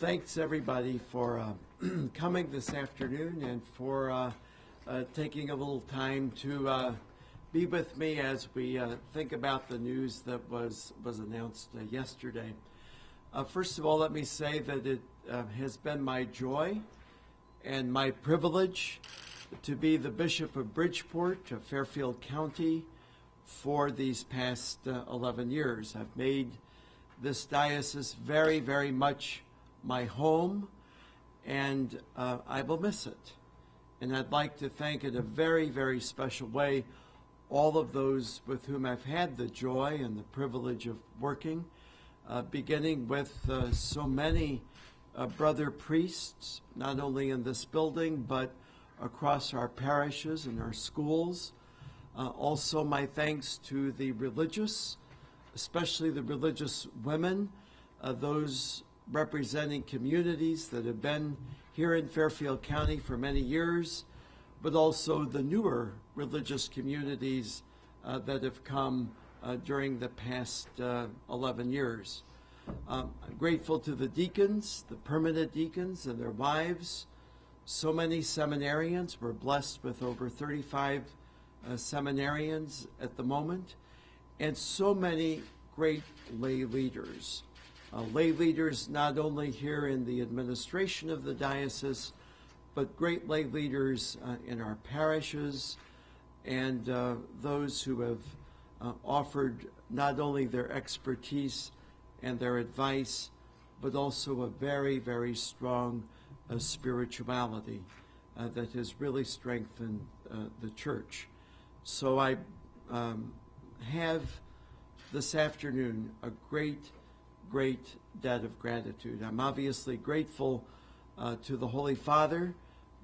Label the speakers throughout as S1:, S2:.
S1: thanks everybody for coming this afternoon and for taking a little time to be with me as we think about the news that was announced yesterday. First of all, let me say that it has been my joy and my privilege to be the Bishop of Bridgeport, of Fairfield County, for these past 11 years. I've made this diocese very, very much my home, and I will miss it. And I'd like to thank in a very, very special way all of those with whom I've had the joy and the privilege of working, beginning with so many brother priests, not only in this building, but across our parishes and our schools. Also, my thanks to the religious, especially the religious women, those representing communities that have been here in Fairfield County for many years, but also the newer religious communities that have come during the past 11 years. I'm grateful to the deacons, the permanent deacons and their wives, so many seminarians. We're blessed with over 35 seminarians at the moment, and so many great lay leaders. Lay leaders not only here in the administration of the diocese, but great lay leaders in our parishes, and those who have offered not only their expertise and their advice, but also a very, very strong spirituality that has really strengthened the church. So I have this afternoon a great debt of gratitude. I'm obviously grateful to the Holy Father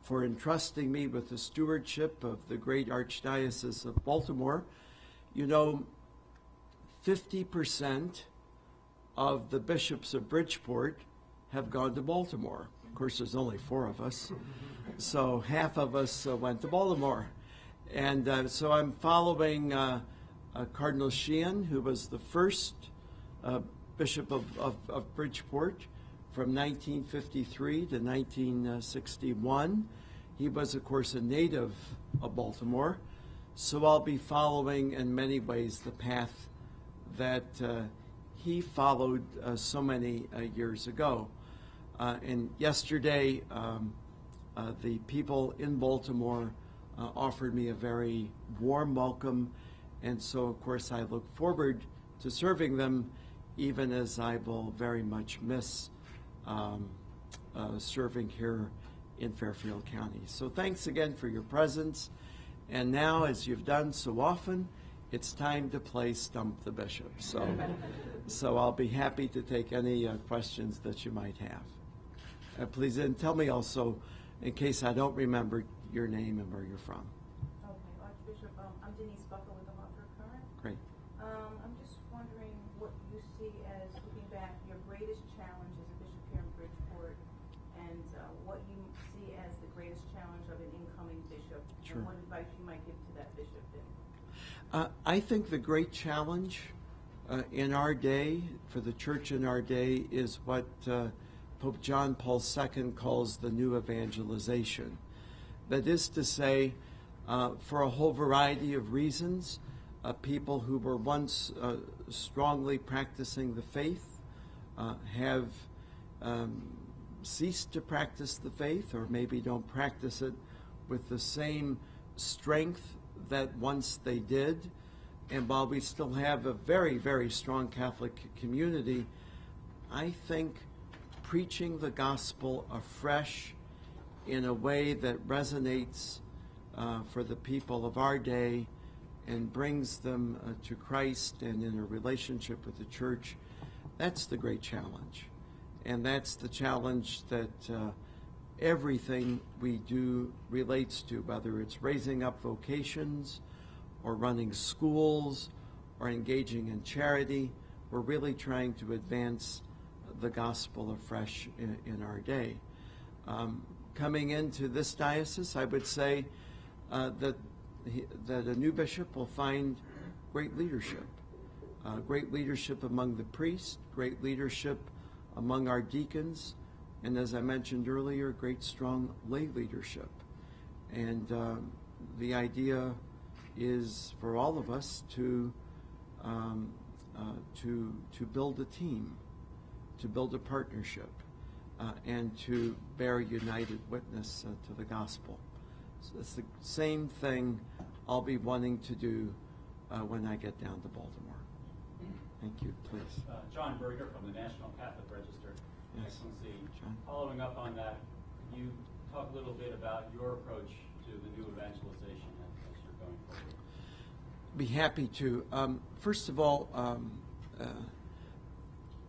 S1: for entrusting me with the stewardship of the great Archdiocese of Baltimore. You know, 50% of the bishops of Bridgeport have gone to Baltimore. Of course, there's only 4 of us, so half of us went to Baltimore. And so I'm following Cardinal Sheehan, who was the first Bishop of Bridgeport from 1953 to 1961. He was, of course, a native of Baltimore. So I'll be following in many ways the path that he followed so many years ago. And yesterday, the people in Baltimore offered me a very warm welcome. And so, of course, I look forward to serving them, even as I will very much miss serving here in Fairfield County. So thanks again for your presence. And now, as you've done so often, it's time to play Stump the Bishop. So I'll be happy to take any questions that you might have. Please, and tell me also, in case I don't remember your name and where you're from.
S2: Okay, Archbishop, I'm Denise Buffer with the Hartford Current.
S1: Great.
S2: I'm just wondering what you see as, looking back, your greatest challenge as a bishop here in Bridgeport, and what you see as the greatest challenge of an incoming bishop,
S1: Sure.
S2: and what advice you might give to that bishop then.
S1: I think the great challenge in our day, for the church in our day, is what Pope John Paul II calls the new evangelization. That is to say, for a whole variety of reasons, people who were once strongly practicing the faith have ceased to practice the faith, or maybe don't practice it with the same strength that once they did. And while we still have a very, very strong Catholic community, I think preaching the gospel afresh in a way that resonates for the people of our day and brings them to Christ and in a relationship with the church, that's the great challenge. And that's the challenge that everything we do relates to, whether it's raising up vocations or running schools or engaging in charity. We're really trying to advance the gospel afresh in our day. Coming into this diocese, I would say that a new bishop will find great leadership among the priests, great leadership among our deacons, and as I mentioned earlier, great strong lay leadership. And the idea is for all of us to build a team, to build a partnership, and to bear united witness to the gospel. So it's the same thing I'll be wanting to do when I get down to Baltimore. Thank you, please.
S3: John Berger from the National Catholic Register.
S1: Yes.
S3: Excellency,
S1: John.
S3: following up on that, could you talk a little bit about your approach to the new evangelization as you're going forward?
S1: Be happy to. First of all,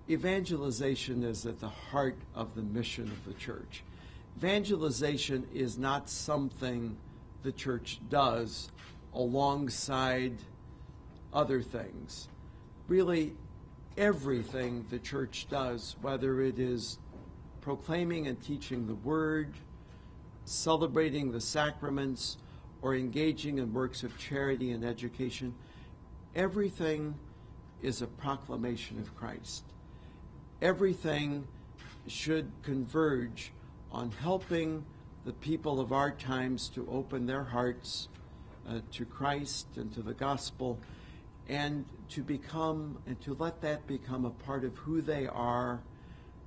S1: evangelization is at the heart of the mission of the church. Evangelization is not something the church does alongside other things. Really, everything the church does, whether it is proclaiming and teaching the word, celebrating the sacraments, or engaging in works of charity and education, everything is a proclamation of Christ. Everything should converge on helping the people of our times to open their hearts to Christ and to the gospel, and to become and to let that become a part of who they are,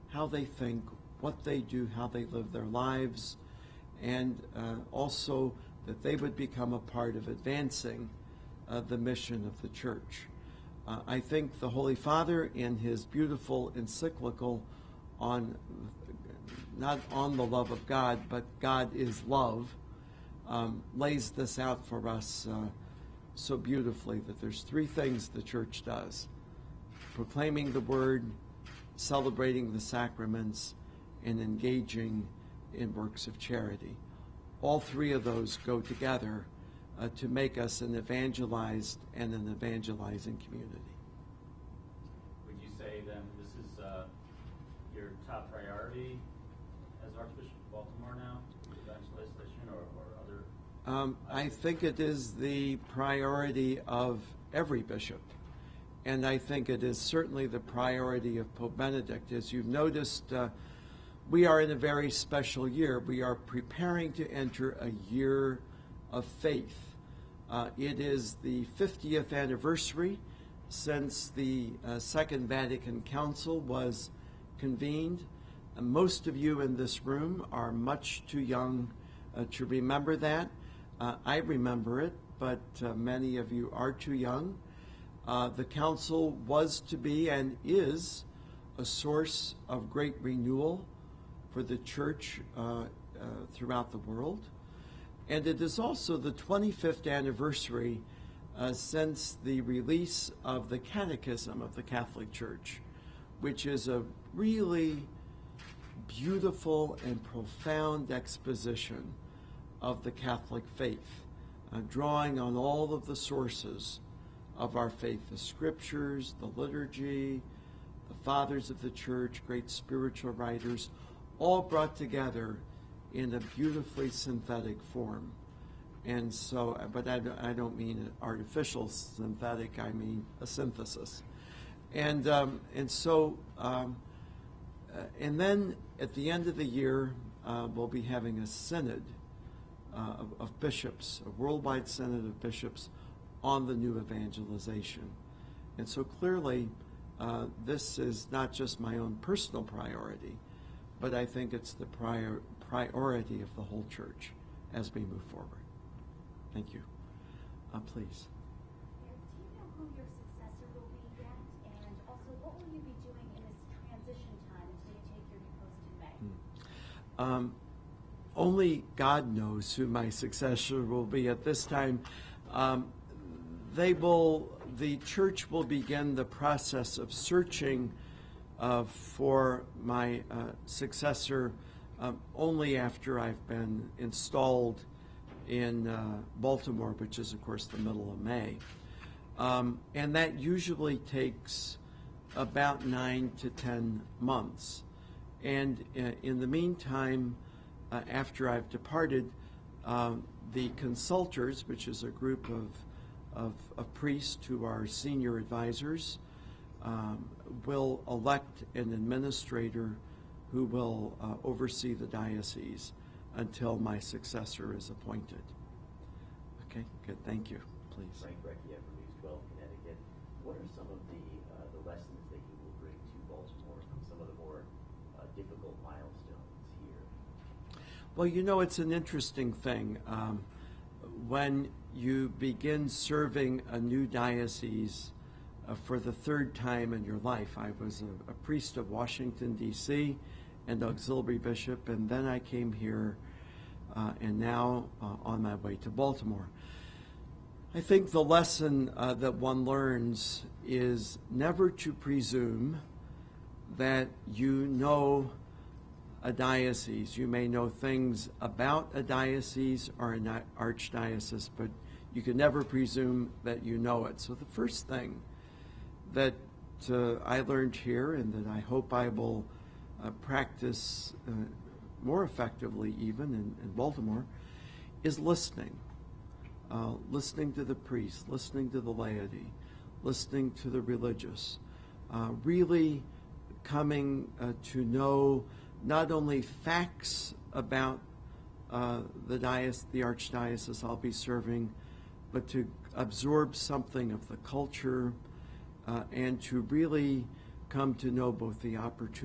S1: how they think, what they do, how they live their lives, and also that they would become a part of advancing the mission of the church. I think the Holy Father, in his beautiful encyclical on, not on the love of God, but God is love, lays this out for us so beautifully, that there's three things the church does: proclaiming the word, celebrating the sacraments, and engaging in works of charity. All three of those go together to make us an evangelized and an evangelizing community.
S3: Would you say then this is your top priority as Archbishop of Baltimore now, evangelization or other?
S1: I think it is the priority of every bishop, and I think it is certainly the priority of Pope Benedict. As you've noticed, we are in a very special year. We are preparing to enter a year of faith. It is the 50th anniversary since the Second Vatican Council was convened. Most of you in this room are much too young to remember that. I remember it, but many of you are too young. The council was to be and is a source of great renewal for the church throughout the world. And it is also the 25th anniversary since the release of the Catechism of the Catholic Church, which is a really beautiful and profound exposition of the Catholic faith, drawing on all of the sources of our faith, the scriptures, the liturgy, the fathers of the church, great spiritual writers, all brought together in a beautifully synthetic form. And so, but I don't mean an artificial synthetic, I mean a synthesis. And then at the end of the year, we'll be having a synod of bishops, a worldwide synod of bishops on the new evangelization. And so clearly, this is not just my own personal priority, but I think it's the priority of the whole church as we move forward. Thank you. Please.
S4: Do you know who your successor will be yet? And also, what will you be doing in this transition time until you take your new post in May?
S1: Only God knows who my successor will be at this time. The church will begin the process of searching for my successor only after I've been installed in Baltimore, which is, of course, the middle of May. And that usually takes about 9 to 10 months. And in the meantime, after I've departed, the consultors, which is a group of priests who are senior advisors, will elect an administrator who will oversee the diocese until my successor is appointed. Okay, good, thank you, please.
S5: Frank Recchia from News 12 Connecticut. What are some of the lessons that you will bring to Baltimore from some of the more difficult milestones here?
S1: Well, you know, it's an interesting thing. When you begin serving a new diocese for the third time in your life, I was a priest of Washington, D.C., and auxiliary bishop, and then I came here, and now on my way to Baltimore. I think the lesson that one learns is never to presume that you know a diocese. You may know things about a diocese or an archdiocese, but you can never presume that you know it. So the first thing that I learned here, and that I hope I will practice more effectively even in Baltimore, is listening. Listening to the priests, listening to the laity, listening to the religious, really coming to know not only facts about the archdiocese I'll be serving, but to absorb something of the culture and to really come to know both the opportunities